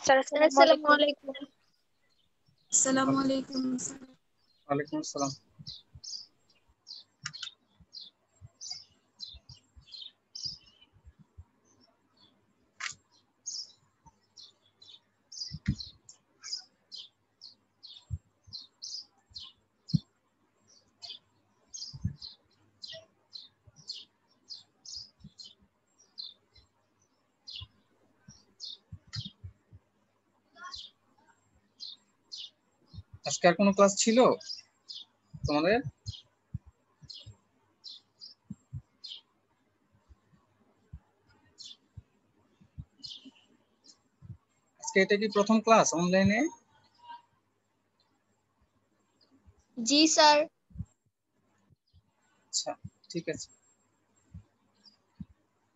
Sir আসসালামু আলাইকুম। আসসালামু আলাইকুম। ওয়ালাইকুম আসসালাম। আজকে আর কোনো ক্লাস ছিল তোমাদের? আজকে এটা কি প্রথম ক্লাস অনলাইনে? জি স্যার। আচ্ছা ঠিক আছে।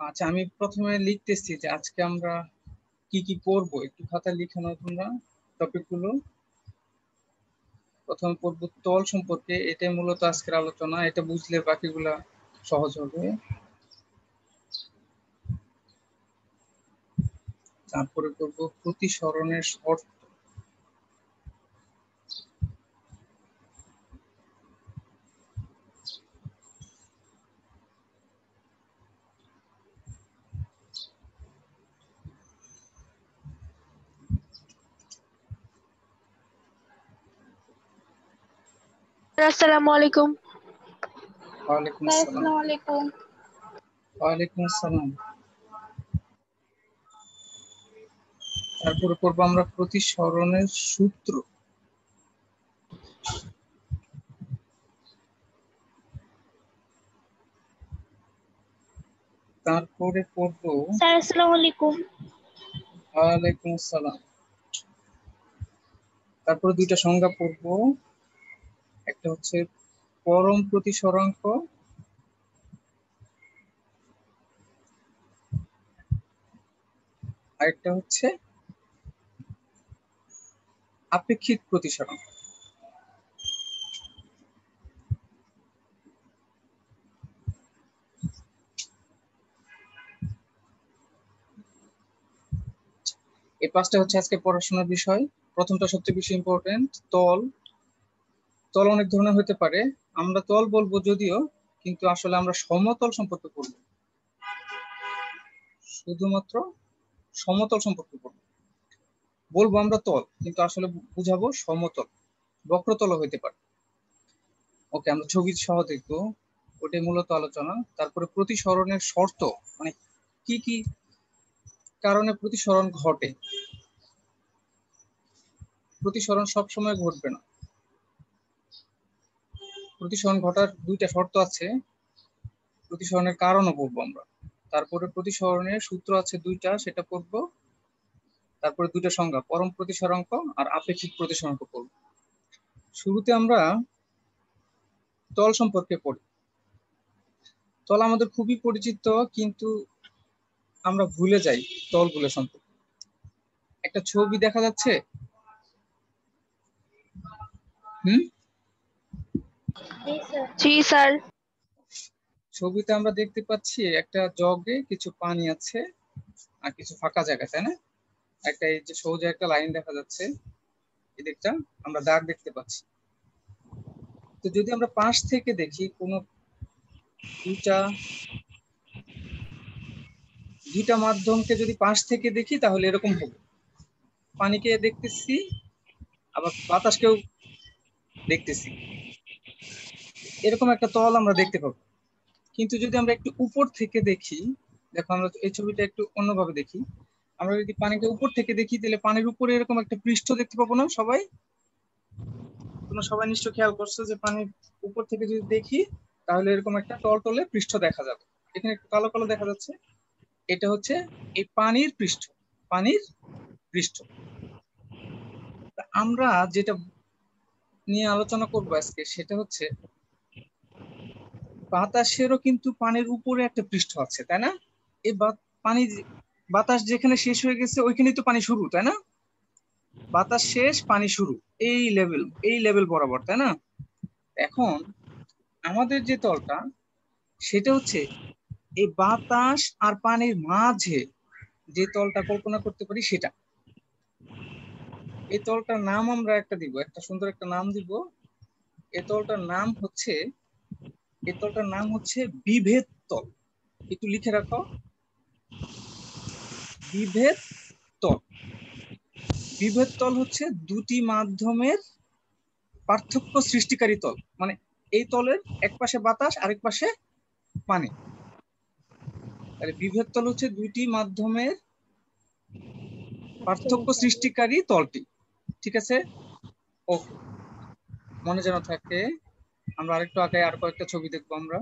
আচ্ছা আমি প্রথমে লিখতেছি যে আজকে আমরা কি কি পড়বো, একটু খাতায় লিখে নাও তোমরা টপিকগুলো। প্রথমে পড়বো তল সম্পর্কে, এটাই মূলত আজকের আলোচনা। এটা বুঝলে বাকিগুলা সহজ হবে। তারপরে করবো প্রতিসরণের শর্ত। আসসালামু আলাইকুম। ওয়ালাইকুম আসসালাম। আসসালামু আলাইকুম। ওয়ালাইকুম আসসালাম। তারপরে করবো আমরা প্রতিসরণের সূত্র। তারপরে পড়বো স্যার আসসালামু আলাইকুম। ওয়ালাইকুম আসসালাম। তারপরে দুইটা সংজ্ঞা পড়বো, একটা হচ্ছে পরম প্রতিসরাঙ্ক, আরেকটা হচ্ছে আপেক্ষিক প্রতিসরাঙ্ক। এই পাঁচটা হচ্ছে আজকে পড়াশোনার বিষয়। প্রথমটা সবচেয়ে বেশি ইম্পর্টেন্ট, তল। তল অনেক ধরনের হতে পারে, আমরা তল বলবো যদিও, কিন্তু আসলে আমরা সমতল সম্পর্কে পড়বো, শুধুমাত্র সমতল সম্পর্কে পড়বো। বলবো আমরা তল, কিন্তু আসলে বুঝাবো সমতল, বক্রতল হইতে পারে। ওকে, আমরা ছবি সহ দেখবো, ওটাই মূলত আলোচনা। তারপরে প্রতিসরণের শর্ত, মানে কি কি কারণে প্রতিসরণ ঘটে। প্রতিসরণ সবসময় ঘটবে না, প্রতিসরণ ঘটার দুইটা শর্ত আছে। প্রতিসরণের কারণও পড়বো আমরা। তারপরে প্রতিসরণের সূত্র আছে দুইটা, সেটা পড়বো। তারপরে দুইটা সংজ্ঞা, পরম প্রতিসরাঙ্ক আর আপেক্ষিক প্রতিসরাঙ্ক পড়বো। শুরুতে আমরা তল সম্পর্কে পড়ি। তল আমাদের খুবই পরিচিত, কিন্তু আমরা ভুলে যাই তলগুলো সম্পর্কে। একটা ছবি দেখা যাচ্ছে, জি স্যার। ছবিতে আমরা দেখতে পাচ্ছি একটা জগে কিছু পানি আছে আর কিছু ফাঁকা জায়গা, তাই না? একটা এই যে সোজা একটা লাইন দেখা যাচ্ছে, এই দিকটা আমরা দাগ দেখতে পাচ্ছি। তো যদি আমরা পাশ থেকে দেখি, কোনো দুইটা দুইটা মাধ্যমকে যদি পাশ থেকে দেখি, তাহলে এরকম হবে। পানিকে দেখতেছি, আবার বাতাসকেও দেখতেছি, এরকম একটা তল আমরা দেখতে পাবো। কিন্তু যদি আমরা একটু উপর থেকে দেখি, দেখো আমরা এই ছবিটা একটু অন্যভাবে দেখি। আমরা যদি পানিকে উপর থেকে দেখি, তাহলে পানির উপরে এরকম একটা পৃষ্ঠ দেখতে পাবো না সবাই? তোমরা সবাই নিশ্চয় খেয়াল করছো যে পানির উপর থেকে যদি দেখি, তাহলে এরকম একটা টলটলে পৃষ্ঠ দেখা যাবে। এখানে একটু কালো কালো দেখা যাচ্ছে, এটা হচ্ছে এই পানির পৃষ্ঠ, পানির পৃষ্ঠ। তা আমরা যেটা নিয়ে আলোচনা করবো আজকে, সেটা হচ্ছে বাতাসেরও কিন্তু পানির উপরে একটা পৃষ্ঠ আছে, তাই না? এই পানি, বাতাস যেখানে শেষ হয়ে গেছে ওইখানেই তো পানি শুরু, তাই না? বাতাস শেষ, পানি শুরু, এই লেভেল বরাবর, তাই না? এখন আমাদের যে তলটা, সেটা হচ্ছে এই বাতাস আর পানির মাঝে যে তলটা কল্পনা করতে পারি সেটা। এই তলটার নাম আমরা একটা দিব, একটা সুন্দর একটা নাম দিব। এই তলটার নাম হচ্ছে বিভেদ তল। একটু লিখে রাখো, বিভেদ তল। বিভেদ তল হচ্ছে দুটি মাধ্যমের পার্থক্য সৃষ্টিকারী তল। মানে এই তলের এক পাশে বাতাস, আরেক পাশে পানি। তাহলে বিভেদ তল হচ্ছে দুইটি মাধ্যমের পার্থক্য সৃষ্টিকারী তলটি। ঠিক আছে, ওকে, মনে যেন থাকে। আমরা আরেকটু আগে আর কয়েকটা ছবি দেখবো আমরা।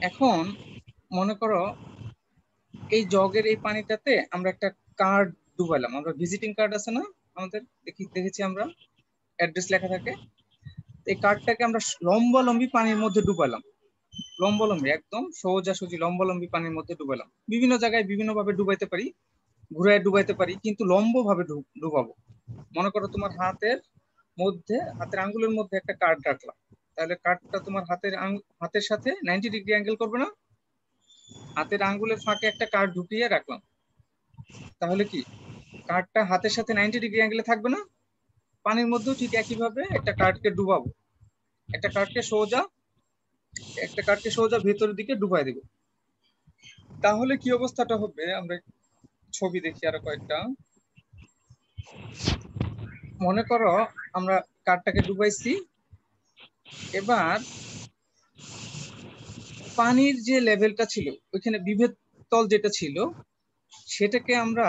এখন মনে করো এই জগের এই পানিটাতে আমরা একটা কার্ড ডুবাইলাম। আমরা ভিজিটিং কার্ড আছে না আমাদের, দেখেছি আমরা, অ্যাড্রেস লেখা থাকে। এই কার্ডটাকে আমরা লম্বালম্বি পানির মধ্যে ডুবাইলাম, লম্বালম্বি একদম সোজাসুজি লম্বালম্বি পানির মধ্যে ডুবাইলাম। বিভিন্ন জায়গায় বিভিন্ন ভাবে ডুবাইতে পারি, ঘুরায় ডুবাইতে পারি, কিন্তু লম্ব ভাবে ডুবাবো। মনে করো তোমার হাতের আঙ্গুলের মধ্যে একটা কার্ড রাখলাম, তাহলে কার্ডটা তোমার হাতের সাথে 90 ডিগ্রি অ্যাঙ্গেল করবে না? হাতের আঙ্গুলের ফাঁকে একটা কার্ড ঢুকিয়ে রাখলাম, তাহলে কি কার্ডটা হাতের সাথে 90 ডিগ্রি অ্যাঙ্গেলে থাকবে না? পানির মধ্যেও ঠিক একইভাবে একটা কার্ডকে ডুবাবো, একটা কার্ডকে সোজা ভেতরের দিকে ডুবাই দেব। তাহলে কি অবস্থাটা হবে আমরা ছবি দেখি আরো কয়েকটা। মনে করো আমরা কার্ডটাকে ডুবাইছি, এবার পানির যে লেভেলটা ছিল ওইখানে বিভেদ তল যেটা ছিল সেটাকে আমরা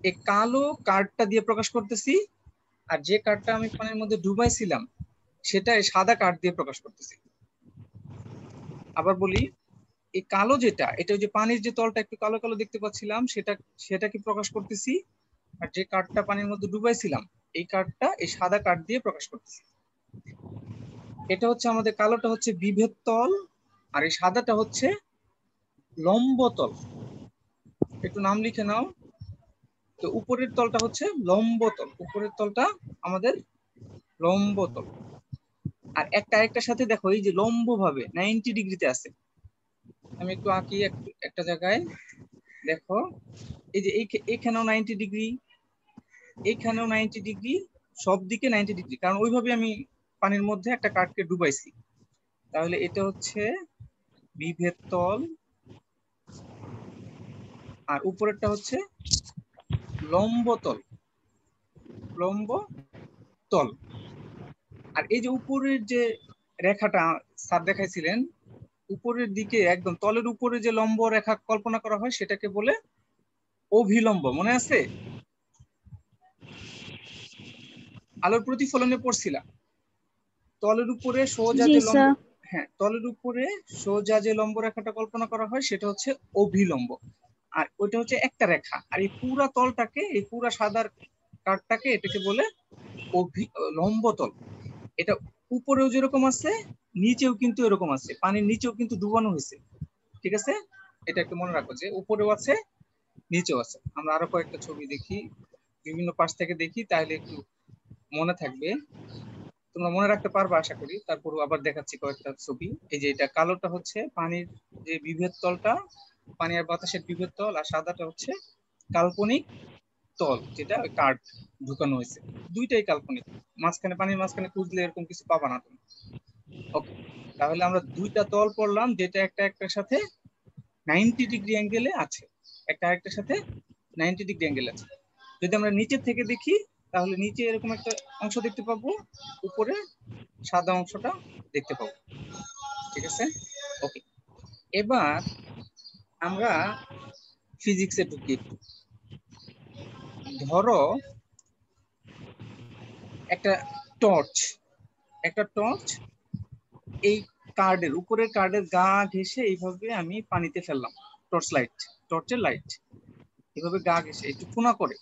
এই কালো কার্ডটা দিয়ে প্রকাশ করতেছি, আর যে কার্ডটা আমি পানির মধ্যে ডুবাইছিলাম সেটা এই সাদা কার্ড দিয়ে প্রকাশ করতেছি। আবার বলি, এই কালো যেটা, এটা যে পানির যে তলটা একটু কালো কালো দেখতে পাচ্ছিলাম সেটাকে প্রকাশ করতেছি, আর যে কার্ডটা পানির মধ্যে ডুবাইছিলাম এই কার্ডটা এই সাদা কার্ড দিয়ে প্রকাশ করতেছি। এটা হচ্ছে আমাদের কালোটা হচ্ছে বিভেদ তল, আর এই সাদাটা হচ্ছে লম্ব তল। একটু নাম লিখে নাও। তো উপরের তলটা হচ্ছে লম্ব তল, উপরের তলটা আমাদের লম্ব তল। আর আরেকটার সাথে দেখো এই যে লম্ব ভাবে 90 ডিগ্রিতে আছে। আমি একটু আঁকি একটা জায়গায়, দেখো এই যে এইখানেও 90 ডিগ্রি, এইখানেও 90 ডিগ্রি, সব দিকে 90 ডিগ্রি, কারণ ওইভাবে আমি পানির মধ্যে একটা কাঠকে ডুবাইছি। তাহলে এটা হচ্ছে বিভেদ তল, আর উপরেরটা হচ্ছে লম্ব তল, লম্ব তল। আর এই যে উপরের যে রেখাটা স্যার দেখাইছিলেন, উপরের দিকে একদম তলের উপরে যে লম্ব রেখা কল্পনা করা হয় সেটাকে বলে অভিলম্ব। মনে আছে? আলোর প্রতিফলনে পড়ছিলাম তলের উপরে সোজা যে লম্ব, হ্যাঁ, তলের উপরে সোজা যে লম্ব রেখাটা কল্পনা করা হয় সেটা হচ্ছে অভিলম্ব। আর ওইটা হচ্ছে একটা রেখা, আর এই পুরা তলটাকে, এই পুরা সাদার কাঠটাকে এটাকে বলে লম্ব তল। এটা উপরেও যেরকম আছে নিচেও কিন্তু এরকম আছে, পানির নিচেও কিন্তু ডুবানো হয়েছে। ঠিক আছে, এটা একটু মনে রাখো যে উপরেও আছে নিচেও আছে। আমরা আরো কয়েকটা ছবি দেখি, বিভিন্ন পাশ থেকে দেখি, তাহলে একটু মনে থাকবে, তোমরা মনে রাখতে পারবে আশা করি। তারপর আবার দেখাচ্ছি কয়েকটা ছবি। এই যে এটা কালোটা হচ্ছে পানির যে বিভেদ তলটা, পানি আর বাতাসের বিভেদ তল, আর সাদাটা হচ্ছে কাল্পনিক তল, যেটা কার্ড ঢুকানো হয়েছে। দুইটাই কাল্পনিক, পানির মাঝখানে খুঁজলে এরকম কিছু পাবা না তুমি। ওকে, তাহলে আমরা দুইটা তল পড়লাম, যেটা একটার সাথে 90 ডিগ্রি অ্যাঙ্গেলে আছে, একটা আরেকটার সাথে 90 ডিগ্রি অ্যাঙ্গেল আছে। যদি আমরা নিচের থেকে দেখি তাহলে নিচে এরকম একটা অংশ দেখতে পাবো, উপরে সাদা অংশটা দেখতে পাবো। ঠিক আছে, ওকে। এবার আমরা ফিজিক্সে ঢুকি। ধরো একটা টর্চ এই উপরের কার্ডের গা ঘেঁষে এইভাবে আমি পানিতে ফেললাম। টর্চের লাইট এভাবে গা ঘেঁষে একটু কোনা করে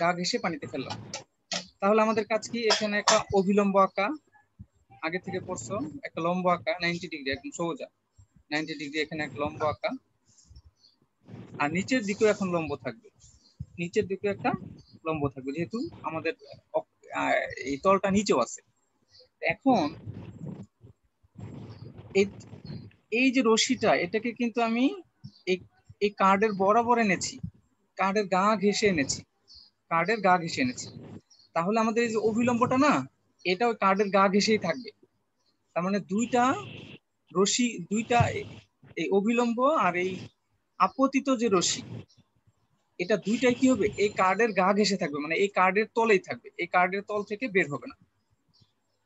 গা ঘেঁষে পানিতে ফেললাম। তাহলে আমাদের কাজ কি? এখানে একটা অভিলম্ব আঁকা, আগে থেকে পড়ছো, একটা লম্ব আঁকা 90 ডিগ্রি, একদম সোজা 90 ডিগ্রি, এখানে একটা লম্ব আঁকা, আর নিচের দিকেও এখন লম্ব থাকবে, নিচের দিকে একটা লম্ব থাকবে, যেহেতু আমাদের এই তলটা নিচেও আছে। এখন এই যে রশিটা, এটাকে কিন্তু আমি এই কার্ডের বরাবর এনেছি, কার্ডের গা ঘেঁষে এনেছি, কার্ডের গা ঘেঁষে এনেছি, তাহলে আমাদের এই যে অভিলম্বটা না, এটা ওই কার্ডের গা ঘেঁষেই থাকবে। তার মানে দুইটা রশ্মি, দুইটা এই অভিলম্ব আর এই আপতিত যে রশ্মি, এটা দুইটাই কি হবে, এই কার্ডের গা ঘেঁষে থাকবে, মানে এই কার্ডের তলেই থাকবে, এই কার্ডের তল থেকে বের হবে না।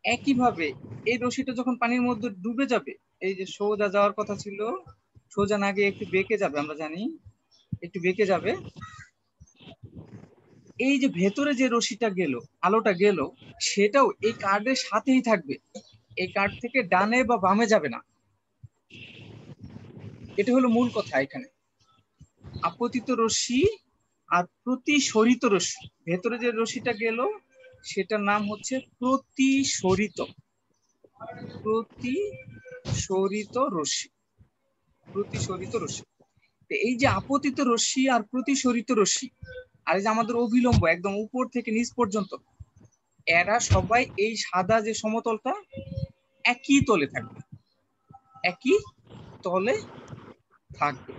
একইভাবে এই রশ্মিটা যখন পানির মধ্যে ডুবে যাবে, এই যে সোজা যাওয়ার কথা ছিল, সোজা না গিয়ে একটু বেঁকে যাবে, আমরা জানি একটু বেঁকে যাবে, এই যে ভেতরে যে রশ্মিটা গেল, আলোটা গেল, সেটাও এই কার্ডের সাথেই থাকবে, এই কার্ড থেকে ডানে বা বামে যাবে না। এটা হলো মূল কথা এখানে। আপতিত রশ্মি আর প্রতিসরিত রশ্মি, ভেতরে যে রশ্মিটা গেল সেটার নাম হচ্ছে প্রতিসরিত, প্রতিসরিত রশ্মি, প্রতিসরিত রশ্মি। এই যে আপতিত রশ্মি আর প্রতিসরিত রশ্মি, আর এই যে আমাদের অভিলম্ব একদম উপর থেকে নিচ পর্যন্ত, এরা সবাই এই সাদা যে সমতলটা একই তলে থাকবে, একই তলে থাকবে।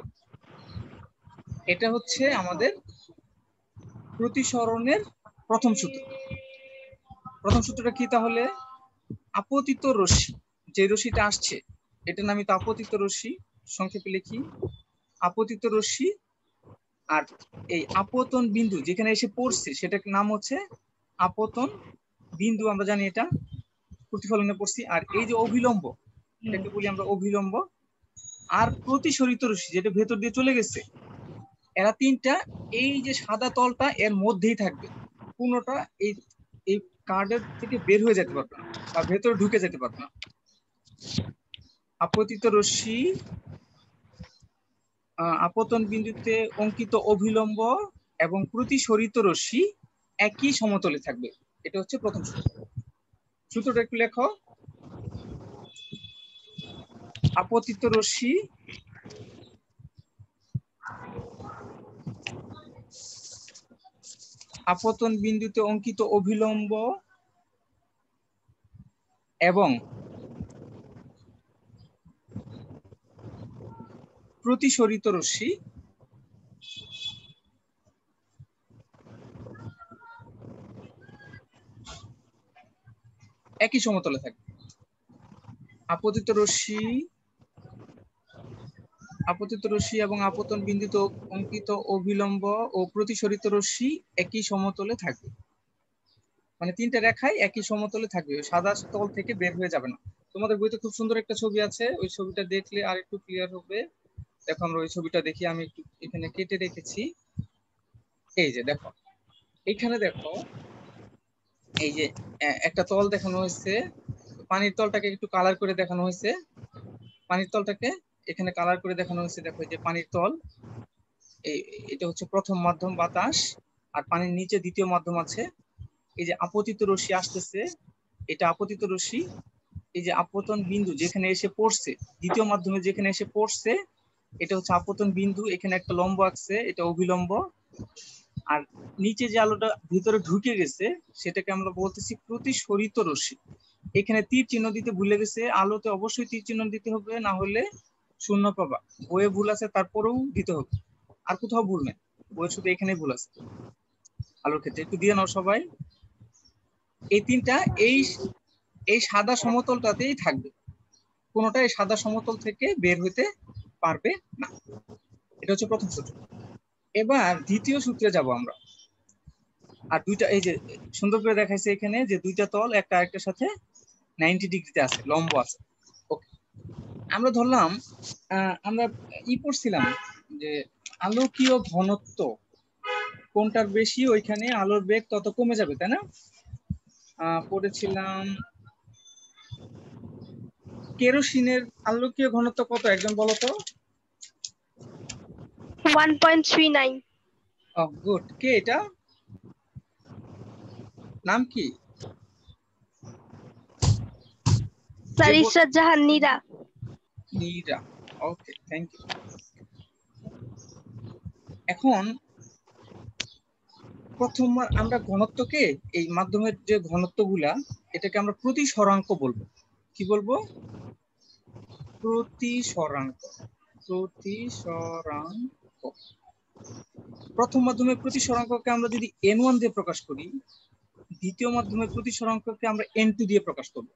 এটা হচ্ছে আমাদের প্রতিসরণের প্রথম সূত্র। প্রথম সূত্রটা কি তাহলে? আপতিত রশ্মি, যে রশ্মিটা আসছে এটার নামই তো আপতিত রশ্মি, সংক্ষেপে লিখি আপতিত রশ্মি, আর এই আপতন বিন্দু যেখানে এসে পড়ছে সেটার নাম হচ্ছে আপতন বিন্দু, আমরা জানি এটা প্রতিফলনে পড়ছি। আর এই যে অভিলম্ব, এটাকে বলি আমরা অভিলম্ব, আর প্রতিসরিত রশ্মি যেটা ভেতর দিয়ে চলে গেছে, এরা তিনটা এই যে সাদা তলটা এর মধ্যেই থাকবে, কোনোটা এই এই কার্ডের থেকে বের হয়ে যেতে পারবে না বা ভেতরে ঢুকে যেতে পারবে না। আপতিত রশ্মি, আপতন বিন্দুতে অঙ্কিত অভিলম্ব এবং প্রতিসরিত রশ্মি একই সমতলে থাকবে। এটা হচ্ছে প্রথম সূত্র। সূত্রটা একটু লেখো। আপতিত রশ্মি আপতন বিন্দুতে অঙ্কিত অভিলম্ব এবং প্রতিসরিত রশ্মি একই সমতলে থাকবে। আপতিত রশ্মি এবং আপতন বিন্দুতে অঙ্কিত অভিলম্ব ও প্রতিসরিত রশ্মি একই সমতলে থাকবে, মানে তিনটা রেখায় একই সমতলে থাকবে, সাদা তল থেকে বের হয়ে যাবে না। তোমাদের বইতে খুব সুন্দর একটা ছবি আছে, ওই ছবিটা দেখলে আর একটু ক্লিয়ার হবে। দেখো আমরা ওই ছবিটা দেখি, আমি একটু এখানে কেটে রেখেছি। এই যে দেখো, এইখানে দেখো, এই যে একটা তল দেখানো হয়েছে, পানির তলটাকে একটু কালার করে দেখানো হয়েছে, পানির তলটাকে এখানে কালার করে দেখানো হয়েছে। দেখো এই যে পানির তল, এটা হচ্ছে প্রথম মাধ্যম বাতাস, আর পানির নিচে দ্বিতীয় মাধ্যম আছে। এই যে আপতিত রশ্মি আসতেছে, এটা আপতিত রশ্মি, এই যে আপতন বিন্দু যেখানে এসে পড়ছে, দ্বিতীয় মাধ্যমে যেখানে এসে পড়ছে, এটা হচ্ছে আপতন বিন্দু, এখানে একটা লম্ব আছে, এটা অভিলম্ব। আর নিচে যে আলোটা ভিতরে ঢুকে গেছে সেটাকে আমরা বলতেছি প্রতিসরিত রশ্মি। এখানে তীর চিহ্ন দিতে ভুলে গেছে, আলোতে অবশ্যই তীর চিহ্ন দিতে হবে, না হলে শূন্য পাবা। বইয়ে ভুল আছে তারপরেও দিতে হবে, আর কোথাও ভুল নেই, বইয়ে শুধু এখানেই ভুল আছে। আলোর ক্ষেত্রে একটু দিয়ে নাও সবাই। এই তিনটা এই সাদা সমতলটাতেই থাকবে, কোনোটা এই সাদা সমতল থেকে বের হতে পারবে না। এটা হচ্ছে প্রথম সূত্র। এবার দ্বিতীয় সূত্রে যাব আমরা। আর দুইটা, এই যে সুন্দর করে দেখাইছে এখানে যে দুইটা তল একটা আরেকটার সাথে 90 ডিগ্রিতে আছে, লম্ব আছে। ওকে, আমরা ধরলাম আমরা পড়ছিলাম যে আলোকীয় ঘনত্ব কোনটার বেশি ওইখানে আলোর বেগ তত কমে যাবে, তাই না? পড়েছিলাম কেরোসিনের আলোকীয় ঘনত্ব কত, একজন বলো তো? 1.39। গুড। কে এটা, নাম কি? Sir Israt Jahan Nira. Nira, okay, thank you. এখন প্রথম আমরা ঘনত্বকে, এই মাধ্যমের যে ঘনত্বগুলা, এটাকে আমরা প্রতিসরাঙ্ক বলবো। কি বলবো? প্রতিসরাঙ্ক, প্রতিসরাঙ্ক। প্রথম মাধ্যমের প্রতিসরাঙ্ককে আমরা যদি n1 দিয়ে প্রকাশ করি, দ্বিতীয় মাধ্যমের প্রতিসরাঙ্ককে আমরা n2 দিয়ে প্রকাশ করব।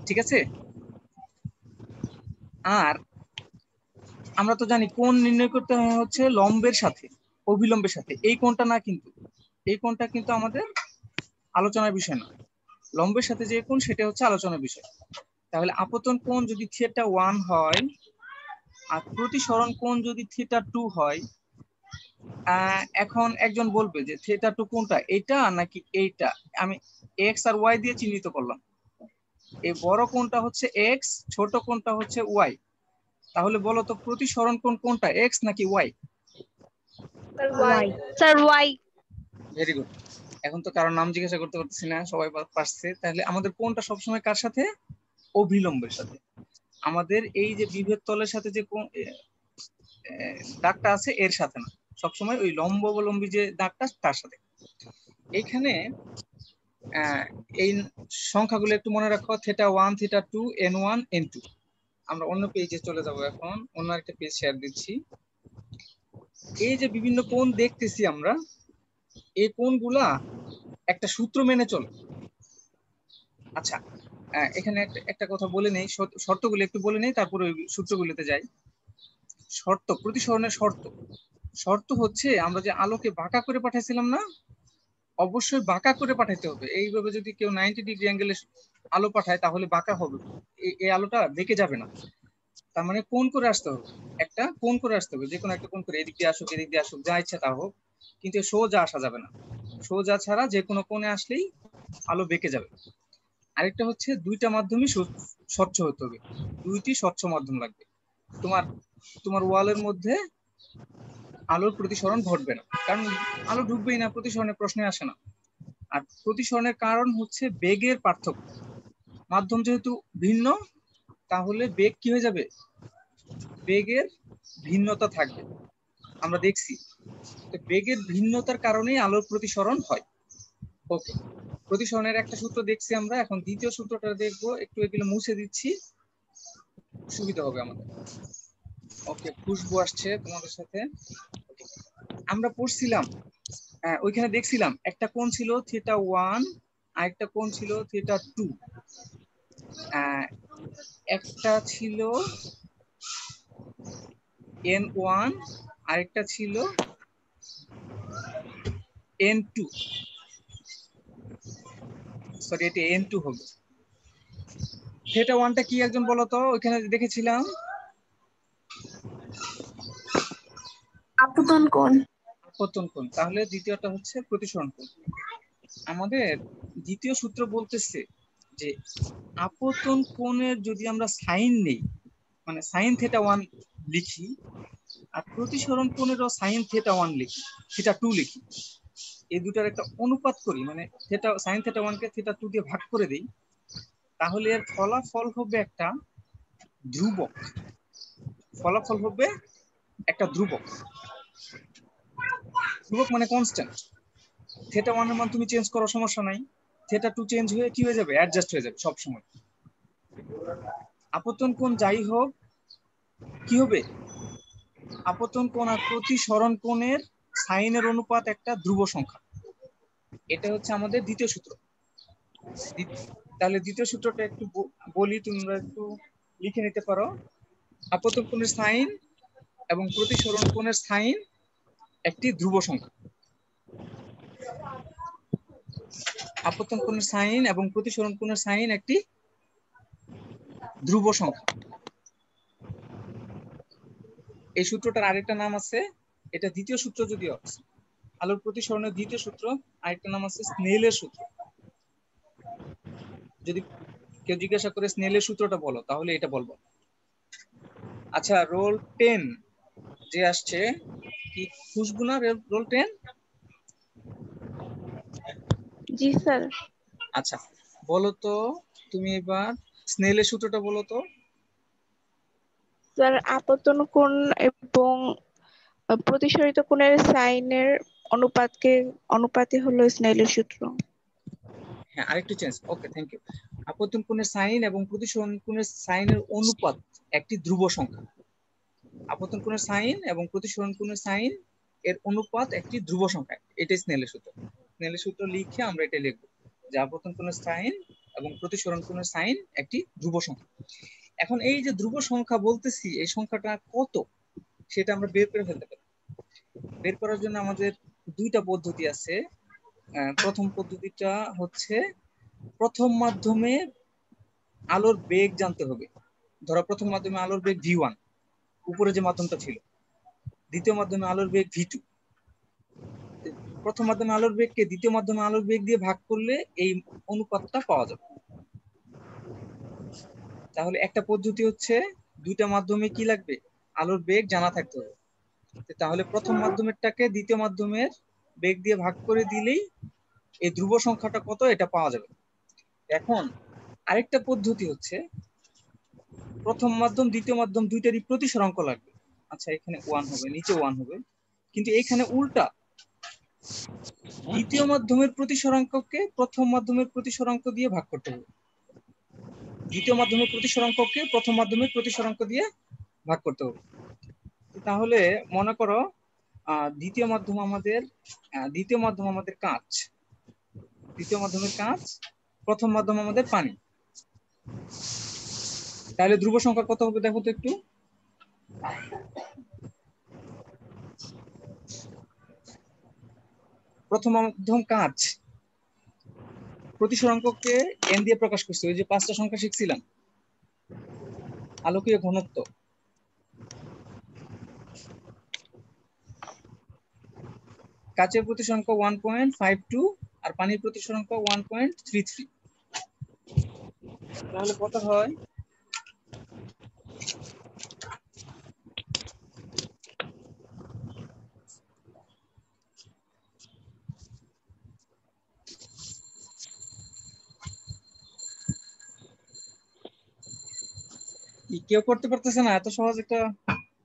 ঠিক আছে? আর আমরা তো জানি কোণ নির্ণয় করতে হয় হচ্ছে লম্বের সাথে অভিলম্বের সাথে। এই কোণটা না, কিন্তু এই কোণটা কিন্তু আমাদের আলোচনার বিষয় না। লম্বের সাথে যে কোণ সেটা হচ্ছে আলোচনার বিষয়। তাহলে আপতন কোণ যদি θ1 হয় আর প্রতিসরণ কোণ যদি θ2 হয়, এখন একজন বলবে যে θ2 কোনটা, এইটা নাকি এইটা? আমি x আর y দিয়ে চিহ্নিত করলাম। এই বড় কোণটা হচ্ছে x, ছোট কোণটা হচ্ছে y। তাহলে বলো তো প্রতিসরণ কোণ কোনটা, x নাকি y? Sir Y. Very good. এখন তো কারোর নাম জিজ্ঞাসা করতে পারতেছি না, সবাই পারছে। তাহলে আমাদের কোণটা সবসময় কার সাথে? অভিলম্বের সাথে। আমাদের এই যে বিভেদ তলের সাথে যে দাগটা আছে এর সাথে না, সবসময় ওই লম্ব অবলম্বী যে দাগটা তার সাথে। এখানে এই সংখ্যাগুলো একটু মনে রাখো, θ1, θ2, n1, n2। আমরা অন্য পেজে চলে যাব, এখন অন্য একটা পেজ শেয়ার দিচ্ছি। এই যে বিভিন্ন কোণ দেখতেছি আমরা, এই কোণগুলা একটা সূত্র মেনে চলে। আচ্ছা, এখানে একটা কথা বলে নেই, শর্তগুলো একটু বলে নেই, তারপরে ওই সূত্রগুলোতে যাই। শর্ত, প্রতিসরণের শর্ত। শর্ত হচ্ছে আমরা যে আলোকে বাঁকা করে পাঠাইছিলাম না, অবশ্যই বাঁকা করে পাঠাইতে হবে। এইভাবে যদি কেউ 90 ডিগ্রি অ্যাঙ্গেলে আলো পাঠায় তাহলে বাঁকা হবে, এই আলোটা বেঁকে যাবে না। তার মানে কোণ করে আসতে হবে, একটা কোণ করে আসতে হবে, যে কোনো একটা কোণ করে, এদিক দিয়ে আসুক এদিক দিয়ে আসুক, যা ইচ্ছা তা হোক, কিন্তু সোজা আসা যাবে না। সোজা ছাড়া যে কোনো কোণে আসলেই আলো বেঁকে যাবে। আরেকটা হচ্ছে দুইটা মাধ্যমই স্বচ্ছ হতে হবে, দুইটি স্বচ্ছ মাধ্যম লাগবে। তোমার ওয়ালের মধ্যে আলোর প্রতিসরণ ঘটবে না, কারণ আলো ঢুকবেই না, প্রতিসরণের প্রশ্নে আসে না। আর প্রতিসরণের কারণ হচ্ছে বেগের পার্থক্য। মাধ্যম যেহেতু ভিন্ন, তাহলে বেগ কি হয়ে যাবে? বেগের ভিন্নতা থাকবে, আমরা দেখছি। তো বেগের ভিন্নতার কারণেই আলোর প্রতিসরণ হয়। ওকে, প্রতিসরণের একটা সূত্র দেখছি আমরা, এখন দ্বিতীয় সূত্রটা দেখবো। একটু এগুলো মুছে দিচ্ছি, সুবিধা হবে আমাদের। ওকে, খুশবু আসছে তোমাদের সাথে। আমরা পড়ছিলাম, ওইখানে দেখছিলাম একটা কোণ ছিল θ1 আর একটা কোণ ছিল θ2। একটা ছিল n1 আর একটা ছিল n2। সরি, এটা n2 হবে। θ1টা কি একজন বলো তো, ওইখানে দেখেছিলাম আপতন কোণ। আপতন কোণ। তাহলে দ্বিতীয়টা হচ্ছে প্রতিসরণ কোণ। আমাদের দ্বিতীয় সূত্র বলতেছে যে আপতন কোণের যদি আমরা সাইন নেই, মানে সাইন θ1 লিখি, আর প্রতিসরণ কোণেরও সাইন θ1 লিখি, θ2 লিখি, এই দুটার একটা অনুপাত করি, মানে সাইন θ1 কে θ2 দিয়ে ভাগ করে দেই, তাহলে এর ফলাফল হবে একটা ধ্রুবক। ফলাফল হবে একটা ধ্রুবক। ধ্রুবক মানে কনস্ট্যান্ট। θ1 এর মান তুমি চেঞ্জ করার সমস্যা নাই, θ2 চেঞ্জ হয়ে কি হয়ে যাবে? অ্যাডজাস্ট হয়ে যাবে সব সময়। আপতন কোণ যাই হোক, কি হবে? আপতন কোণ আর প্রতিসরণ কোণের সাইনের অনুপাত একটা ধ্রুব সংখ্যা। এটা হচ্ছে আমাদের দ্বিতীয় সূত্র। তাহলে দ্বিতীয় সূত্রটা একটু বলি, তোমরা একটু লিখে নিতে পারো। আপতন কোণের সাইন এবং প্রতিসরণ কোণের সাইন একটি ধ্রুব সংখ্যা। আপতন কোণের সাইন এবং প্রতিসরণ কোণের সাইন একটি ধ্রুব সংখ্যা। এই সূত্রটার আরেকটা নাম আছে, এটা দ্বিতীয় সূত্র যদিও, আলোর প্রতিসরণের দ্বিতীয় সূত্র, আরেকটা নাম আছে স্নেলের সূত্র। যদি কেউ জিজ্ঞাসা করে স্নেলের সূত্রটা বলো, তাহলে এটা বলবো। আচ্ছা, রোল 10 যে আসছে, কি খুশবু না? রোল 10? জি স্যার। আচ্ছা, বলো তো তুমি এবার স্নেলের সূত্রটা বলো তো। স্যার আপতন কোণ এবং প্রতিসরিত কোণের সাইনের অনুপাতই হলো স্নেলের সূত্র। হ্যাঁ, আরেকটু চেঞ্জ। Okay, thank you. আপতন কোণের সাইন এবং প্রতিসরণ কোণের সাইনের অনুপাত একটি ধ্রুব সংখ্যা। আপতন কোণের সাইন এবং প্রতিসরণ কোণের সাইন এর অনুপাত একটি ধ্রুব সংখ্যা। এটাই স্নেলের সূত্র। স্নেলের সূত্র লিখে আমরা এটা লিখবো যে আপতন কোণের সাইন এবং প্রতিসরণ কোণের সাইন একটি ধ্রুব সংখ্যা। এখন এই যে ধ্রুব সংখ্যা বলতেছি, এই সংখ্যাটা কত সেটা আমরা বের করে ফেলতে পারি। বের করার জন্য আমাদের দুইটা পদ্ধতি আছে। প্রথম পদ্ধতিটা হচ্ছে প্রথম মাধ্যমে আলোর বেগ জানতে হবে। ধরো প্রথম মাধ্যমে আলোর বেগ v1, উপরে যে মাধ্যমটা ছিল। দ্বিতীয় মাধ্যমে আলোর বেগ v2। প্রথম মাধ্যমে আলোর বেগকে দ্বিতীয় মাধ্যমে আলোর বেগ দিয়ে ভাগ করলে এই অনুপাতটা পাওয়া যাবে। তাহলে একটা পদ্ধতি হচ্ছে দুইটা মাধ্যমে কি লাগবে, আলোর বেগ জানা থাকতে হবে। তাহলে প্রথম মাধ্যমেরটাকে দ্বিতীয় মাধ্যমের বেগ দিয়ে ভাগ করে দিলেই এই ধ্রুব সংখ্যাটা কত এটা পাওয়া যাবে। এখন আরেকটা পদ্ধতি হচ্ছে প্রথম মাধ্যম দ্বিতীয় মাধ্যম দুইটারই প্রতিসরাঙ্ক লাগবে। আচ্ছা, এখানে 1 হবে, নিচে 1 হবে, কিন্তু এখানে উল্টা, দ্বিতীয় মাধ্যমের প্রতিসরাঙ্ককে প্রথম মাধ্যমের প্রতিসরাঙ্ক দিয়ে ভাগ করতে হবে। দ্বিতীয় মাধ্যমের প্রতিসরাঙ্ককে প্রথম মাধ্যমের প্রতিসরাঙ্ক দিয়ে ভাগ করতে হবে। তাহলে মনে করো দ্বিতীয় মাধ্যম আমাদের কাঁচ, দ্বিতীয় মাধ্যমের কাঁচ, প্রথম মাধ্যম আমাদের পানি। তাহলে ধ্রুব সংখ্যা কত হবে দেখো তো একটু। প্রথম মাধ্যম কাঁচ, প্রতিসরাঙ্ককে n দিয়ে প্রকাশ করছি, ওই যে 5টা সংখ্যা শিখছিলাম, আলোকীয় ঘনত্ব। কাচের প্রতিসরাঙ্ক 1.52 আর পানির প্রতিসরাঙ্ক 1.33। তাহলে কত হয়? কেউ করতে পারতেছে না এত সহজ একটা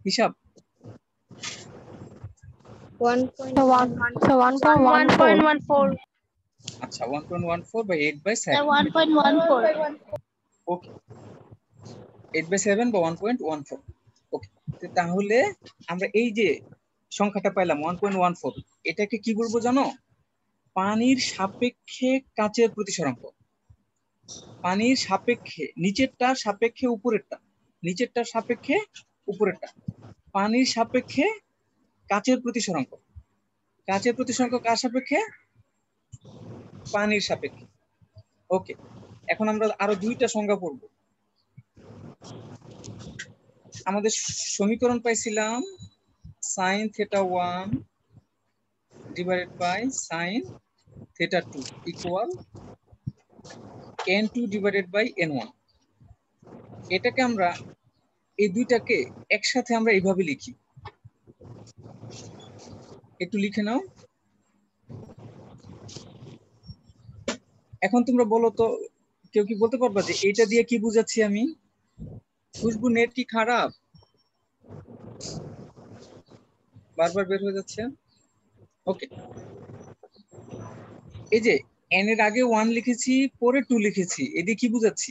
হিসাব? 1.14। আচ্ছা, 1.14 by 8/7। 1.14। ওকে, 8/7 বা 1.14। ওকে, তাহলে আমরা এই যে সংখ্যাটা পাইলাম 1.14, এটাকে কি বলবো জানো? পানির সাপেক্ষে কাচের প্রতিসরাঙ্ক। পানির সাপেক্ষে, নিচেরটার সাপেক্ষে উপরেরটা, নিচেরটার সাপেক্ষে উপরেরটা। পানির সাপেক্ষে কাচের প্রতিসরাঙ্ক। কাচের প্রতিসরাঙ্ক কার সাপেক্ষে? পানির সাপেক্ষে। ওকে, এখন আমরা আরো দুইটা সংজ্ঞা পড়বো। আমাদের সমীকরণ পাইছিলাম sin θ1 divided by sin θ2 equal n2 divided by n1। এটাকে আমরা, এই দুইটাকে একসাথে আমরা এইভাবে লিখি, একটু লিখে নাও। এখন তোমরা বলো তো, কেউ কি বলতে পারবা যে এটা দিয়ে কি বুঝাচ্ছি আমি? খুশবু, নেট কি খারাপ? বারবার বের হয়ে যাচ্ছে। ওকে, এই যে n এর আগে 1 লিখেছি, পরে 2 লিখেছি, এদিকে কি বুঝাচ্ছি?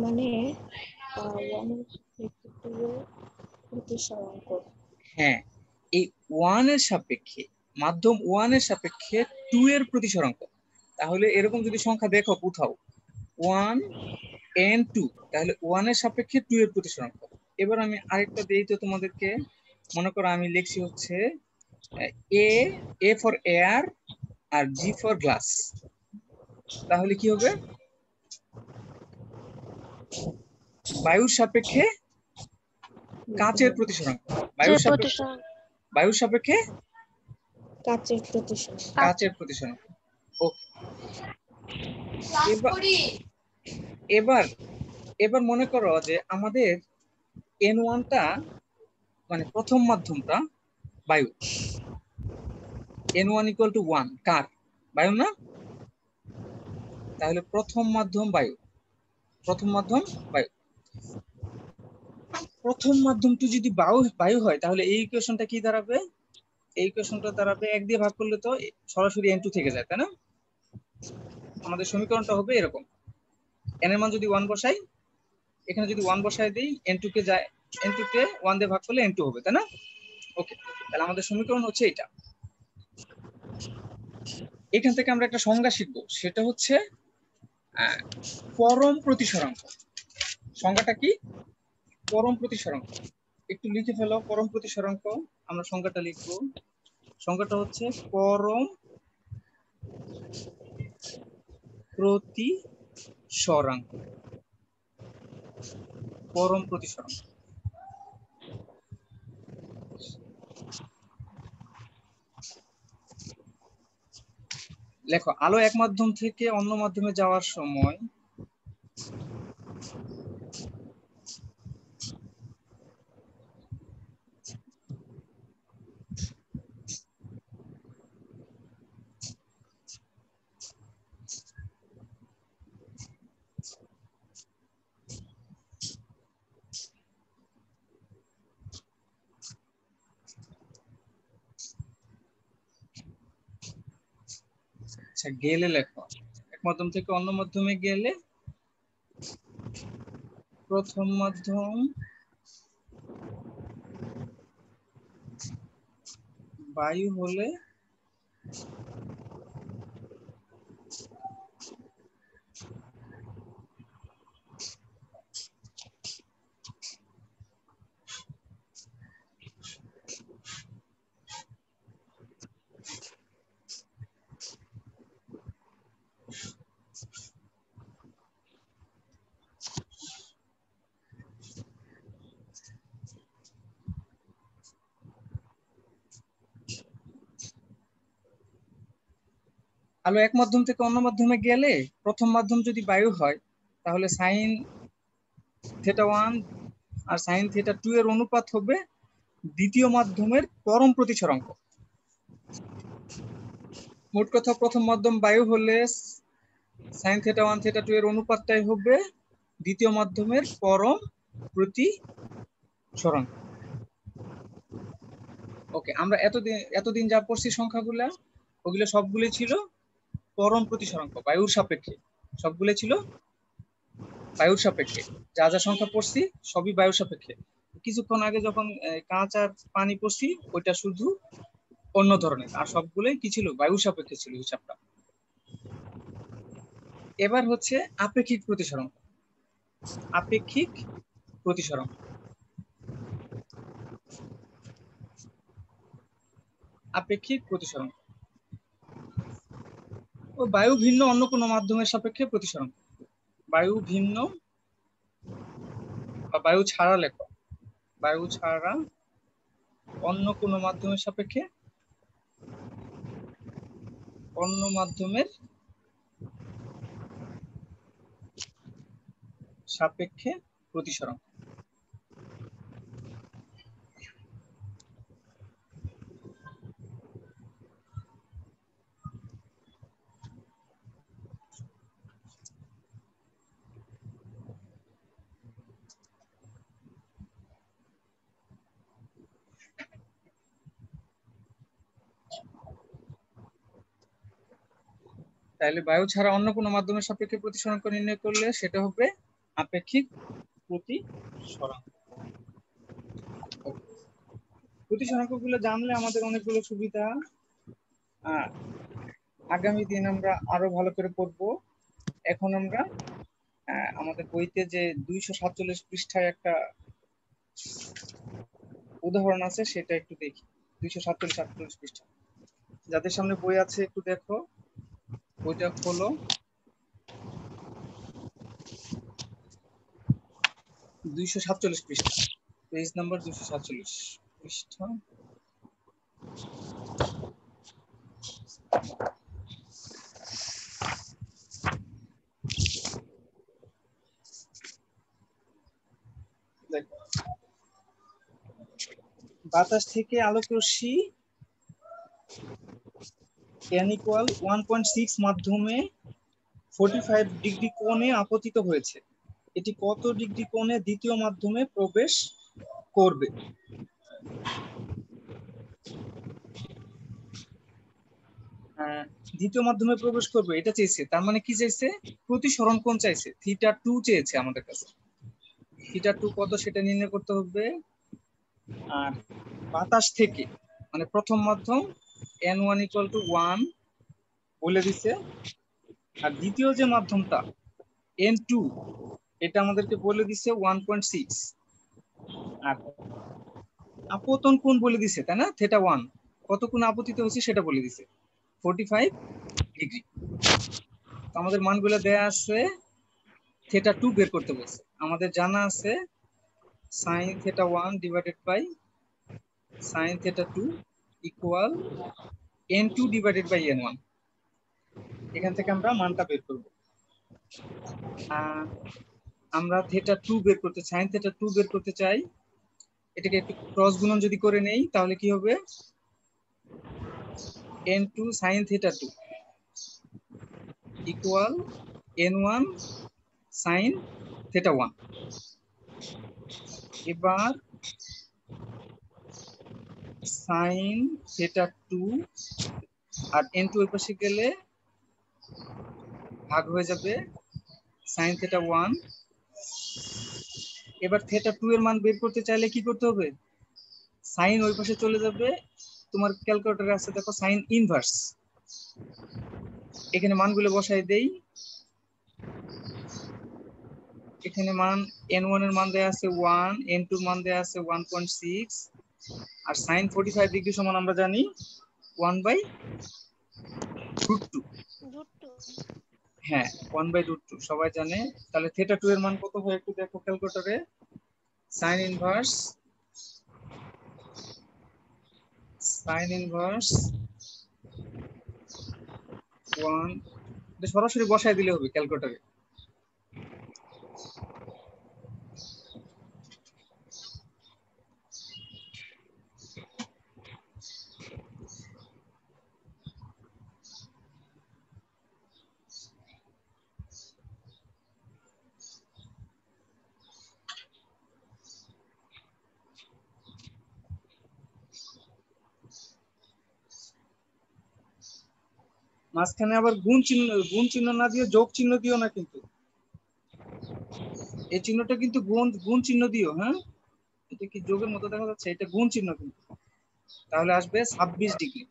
মানে হ্যাঁ, এই 1 এর সাপেক্ষে, মাধ্যম 1 এর সাপেক্ষে 2 এর প্রতিসরাঙ্ক। তাহলে এরকম যদি সংখ্যা দেখো কোথাও 1 and 2, তাহলে 1 এর সাপেক্ষে 2 এর প্রতিসরাঙ্ক। এবার আমি আরেকটা দিই তো তোমাদেরকে। মনে করো আমি লিখছি হচ্ছে এ ফর এয়ার আর জি ফর গ্লাস। তাহলে কি হবে? বায়ুর সাপেক্ষে কাচের প্রতিসরাঙ্ক, বায়ুর সাপেক্ষে কাচের প্রতিসরাঙ্ক। এবার এবার মনে করো যে আমাদের n1টা মানে প্রথম মাধ্যমটা বায়ু, n1 = 1, কার? বায়ু না? তাহলে প্রথম মাধ্যম বায়ু, প্রথম মাধ্যম বায়ু। প্রথম মাধ্যমটি যদি বায়ু হয় তাহলে এই ইকুয়েশনটা কি দাঁড়াবে? এই ইকুয়েশনটা দাঁড়াবে 1 দিয়ে ভাগ করলে তো সরাসরি n2 থেকে যায়, তাই না? আমাদের সমীকরণটা হবে এরকম, n এর মান যদি 1 বসাই এখানে যদি 1 বসায় দিই n2 কে যায়, n2 কে 1 দিয়ে ভাগ করলে n2 হবে, তাই না? ওকে, তাহলে আমাদের সমীকরণ হচ্ছে এটা। এখান থেকে আমরা একটা সংজ্ঞা শিখবো, সেটা হচ্ছে পরম প্রতিসরাঙ্ক। সংজ্ঞাটা কি? পরম প্রতিসরাঙ্ক। একটু লিখে ফেলো, পরম প্রতিসরাঙ্ক। আমরা সংজ্ঞাটা লিখবো। সংজ্ঞাটা হচ্ছে পরম প্রতিসরাঙ্ক। পরম প্রতিসরাঙ্ক। লেখো, আলো এক মাধ্যম থেকে অন্য মাধ্যমে যাওয়ার সময় আচ্ছা গেলে লেখো, এক মাধ্যম থেকে অন্য মাধ্যমে গেলে প্রথম মাধ্যম বায়ু হলে আলো এক মাধ্যম থেকে অন্য মাধ্যমে গেলে প্রথম মাধ্যম যদি বায়ু হয় তাহলে সাইন থিটা 1 আর সাইন থিটা 2 এর অনুপাত হবে দ্বিতীয় মাধ্যমের পরম প্রতিসরাঙ্ক। মোট কথা প্রথম মাধ্যম বায়ু হলে সাইন থিটা 1 থিটা 2 এর অনুপাতটাই হবে দ্বিতীয় মাধ্যমের পরম প্রতিসরাঙ্ক। ওকে, আমরা এতদিন যা পড়ছি সংখ্যাগুলা, ওগুলো সবগুলো ছিল পরম প্রতিসরাঙ্ক বায়ুর সাপেক্ষে। সবগুলো ছিল বায়ুর সাপেক্ষে। যা যা সংখ্যা পড়ছি সবই বায়ুর সাপেক্ষে। কিছুক্ষণ আগে যখন কাঁচ আর পানি পড়ছি ওইটা শুধু অন্য ধরনের, আর সবগুলোই কি ছিল? বায়ুর সাপেক্ষে ছিল হিসাবটা। এবার হচ্ছে আপেক্ষিক প্রতিসরাঙ্ক। আপেক্ষিক প্রতিসরাঙ্ক। আপেক্ষিক প্রতিসরাঙ্ক ও বায়ু ভিন্ন অন্য কোনো মাধ্যমের সাপেক্ষে প্রতিসরাঙ্ক। বায়ু ভিন্ন বা বায়ু ছাড়া লেখো, বায়ু ছাড়া অন্য কোনো মাধ্যমের সাপেক্ষে অন্য মাধ্যমের সাপেক্ষে প্রতিসরাঙ্ক। তাহলে বায়ু ছাড়া অন্য কোনো মাধ্যমের সাপেক্ষে প্রতিসরাঙ্ক নির্ণয় করলে সেটা হবে আপেক্ষিক প্রতিসরাঙ্ক। প্রতিসরাঙ্ক গুলো জানলে আমাদের অনেকগুলো সুবিধা। আগামী দিন আমরা আরো ভালো করে পড়বো। এখন আমরা আমাদের বইতে যে 247 পৃষ্ঠায় একটা উদাহরণ আছে সেটা একটু দেখি। 247-48 পৃষ্ঠা। যাদের সামনে বই আছে একটু দেখো, বইটা খোলো। 247 পৃষ্ঠা, পেজ নাম্বার 247 পৃষ্ঠা। দেখো, বাতাস থেকে আলোক রশ্মি n = 1.6 মাধ্যমে 45 ডিগ্রি কোণে আপতিত হয়েছে। এটি কত ডিগ্রি কোণে দ্বিতীয় মাধ্যমে প্রবেশ করবে? দ্বিতীয় মাধ্যমে প্রবেশ করবে এটা চেয়েছে, তার মানে কি চাইছে? প্রতিসরণ কোণ চাইছে, থিটা 2 চেয়েছে আমাদের কাছে। থিটা 2 কত সেটা নির্ণয় করতে হবে। আর বাতাস থেকে মানে প্রথম মাধ্যম n1 = 1 বলে দিছে, আর দ্বিতীয় যে মাধ্যমটা n2 এটা আমাদেরকে বলে দিছে 1.6, আর আপতন কোণ বলে দিছে, তাই না? থিটা 1 কত কোণ আপতিত হচ্ছে সেটা বলে দিছে 45 ডিগ্রি। তো আমাদের মানগুলো দেয়া আছে, থিটা 2 বের করতে বলছে। আমাদের জানা আছে sin theta 1 divided by sin theta 2 equal n2 divided by n1। এখান থেকে আমরা মানটা বের করব। আমরা থিটা 2 বের করতে sin থিটা 2 বের করতে চাই, এটাকে একটু ক্রস গুণন যদি করে নেই তাহলে কি হবে, n2 sin theta 2 equal n1 sin theta 1। এবার sin থিটা 2 আর n2 এর পাশে গেলে ভাগ হয়ে যাবে sin থিটা 1। এবার থিটা 2 এর মান বের করতে চাইলে কি করতে হবে, sin ওই পাশে চলে যাবে, তোমার ক্যালকুলেটরে আছে দেখো sin ইনভার্স, এখানে মানগুলো বসাই দেই। এখানে মান n1 এর মান দেয়া আছে 1, n2 এর মান দেয়া আছে 1.6, আর sin 45 ডিগ্রি সমান আমরা জানি 1/√2। হ্যাঁ 1/√2 সবাই জানে। তাহলে থিটা 2 এর মান কত হয় একটু দেখো ক্যালকুলেটরে, sin ইনভার্স 1, এটা সরাসরি বসায় দিলে হবে ক্যালকুলেটরে। মাঝখানে আবার গুণ চিহ্ন না দিয়ে যোগ চিহ্ন দিও না, কিন্তু এই চিহ্নটা কিন্তু গুণ চিহ্ন দিও। হ্যাঁ, এটা কি যোগের মতো দেখা যাচ্ছে, এটা গুণ চিহ্ন কিন্তু, তাহলে আসবে 26 ডিগ্রি।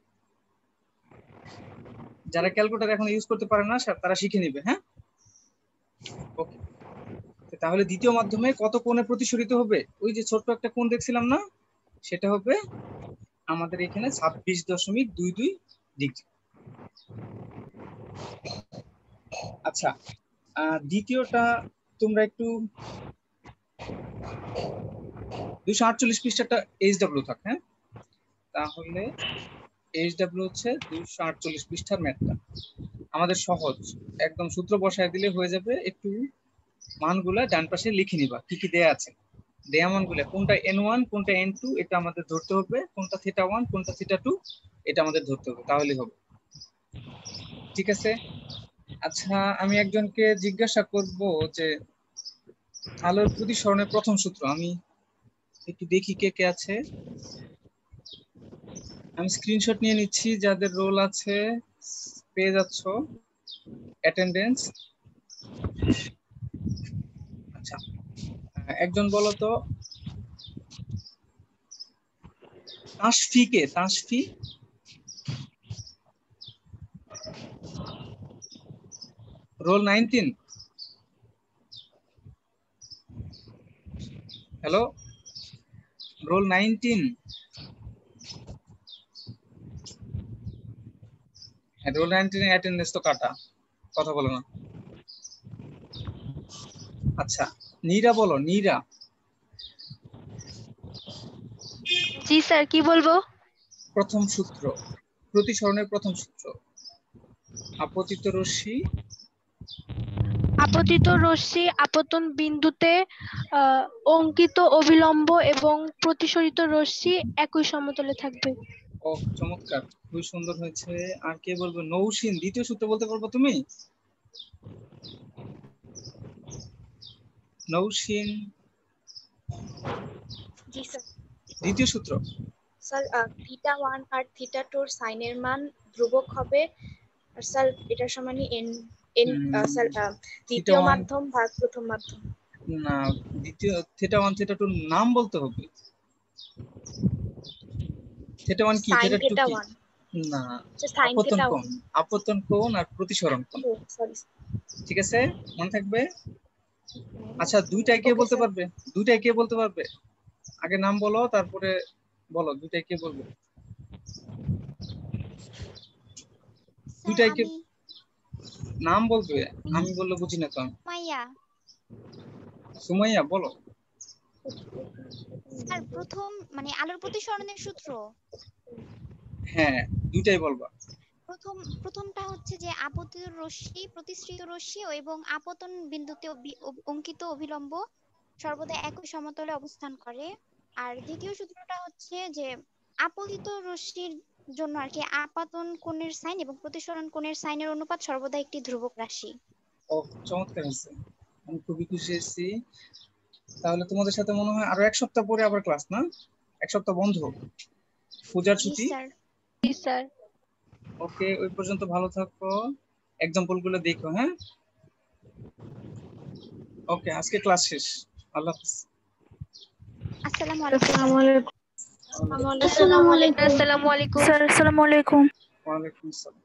যারা ক্যালকুলেটর এখন ইউজ করতে পারে না তারা শিখে নেবে। হ্যাঁ, ওকে। তাহলে দ্বিতীয় মাধ্যমে কত কোণে প্রতিসরিত হবে, ওই যে ছোট্ট একটা কোণ দেখছিলাম না, সেটা হবে আমাদের এখানে 26.22 ডিগ্রি। আচ্ছা, দ্বিতীয়টা তোমরা একটু 248 পৃষ্ঠাটা HW থাক। হ্যাঁ, তাহলে HW হচ্ছে 248 পৃষ্ঠার ম্যাথটা আমাদের সহজ, একদম সূত্র বসায় দিলে হয়ে যাবে। একটু মানগুলা ডান পাশে লিখে নিবা, কি কি দেয়া আছে। দেয়া মানগুলা কোনটা n1 কোনটা n2 এটা আমাদের ধরতে হবে, কোনটা থিটা 1 কোনটা থিটা 2 এটা আমাদের ধরতে হবে, তাহলেই হবে। ঠিক আছে। আচ্ছা, আমি একজনকে জিজ্ঞাসা করব যে আলোর প্রতিসরণের প্রথম সূত্র, আমি একটু দেখি কে কে আছে। আমি স্ক্রিনশট নিয়ে নিচ্ছি, যাদের রোল আছে পেয়ে যাচ্ছ অ্যাটেন্ডেন্স। আচ্ছা, একজন বলো তো তাসফি কে, Tasfi? Roll 19। Hello, roll 19। Roll 19 এর অ্যাটেন্ডেন্স তো কাটা, কথা বলো না। আচ্ছা, নীরা বলো, নীরা। জি স্যার, কি বলবো? প্রথম সূত্র, প্রতিসরণের প্রথম সূত্র, আপতিত রশ্মি আপতিত রশ্মি আপতন বিন্দুতে অঙ্কিত অবিলম্ব এবং প্রতিসরিত রশ্মি একই সমতলে থাকবে। ও চমৎকার, খুবই সুন্দর হয়েছে। আর কে বলবো? নৌসিন, দ্বিতীয় সূত্র বলতে পারবো তুমি? নৌসিন, জি স্যার। দ্বিতীয় সূত্র। স্যার থিটা 1 আর থিটা 2 এর সাইনের মান ধ্রুবক হবে, আর স্যার এটার সমানই n n স্যার দ্বিতীয় মাধ্যম ভাগ প্রথম মাধ্যম। না, দ্বিতীয় θ1 θ2 নাম বলতে হবে। θ1 কি সাইন θ2 থিটা কি? 1 না, সাইন আপতন থিটা কোণ, আপতন কোণ আর প্রতিসরণ কোণ। 1 সরি। ঠিক আছে, মনে থাকবে। আচ্ছা, দুইটাই কে ওকে বলতে স্যার। পারবে? দুইটাই কে বলতে পারবে? আগে নাম বলো, তারপরে বলো দুইটাই কে বলবে। স্যার দুইটাই কে আমি নাম বলবে, আমি বললে বুঝি না তো আমি। মাইয়া। সুমাইয়া বলো। স্যার প্রথম মানে আলোর প্রতিসরণের সূত্র। হ্যাঁ, দুইটাই বলবা। প্রথমটা হচ্ছে যে আপতিত রশ্মি, প্রতিসৃত রশ্মি এবং আপতন বিন্দুতে অঙ্কিত অভিলম্ব সর্বদা একই সমতলে অবস্থান করে। আর দ্বিতীয় সূত্রটা হচ্ছে যে আপতিত রশ্মির জন্য আর কি আপাতন কোণের সাইন এবং প্রতিসরণ কোণের সাইনের অনুপাত সর্বদা একটি ধ্রুবক রাশি। ও, চমৎকার আছে, আমি খুবই খুশি হয়েছি। তাহলে তোমাদের সাথে মনে হয় আরো এক সপ্তাহ পরে আবার ক্লাস, না? এক সপ্তাহ বন্ধ, পূজার জি ছুটি। স্যার। জি স্যার। ওকে, ওই পর্যন্ত ভালো থাকো, এক্সাম্পল গুলো দেখো। হ্যাঁ, ওকে, আজকে ক্লাস শেষ। আল্লাহ হাফেজ। আসসালামু আলাইকুম। আসসালামু আলাইকুম। আসসালামু আলাইকুম। আসসালামু আলাইকুম। স্যার আসসালামু আলাইকুম। ওয়ালাইকুম আসসালাম।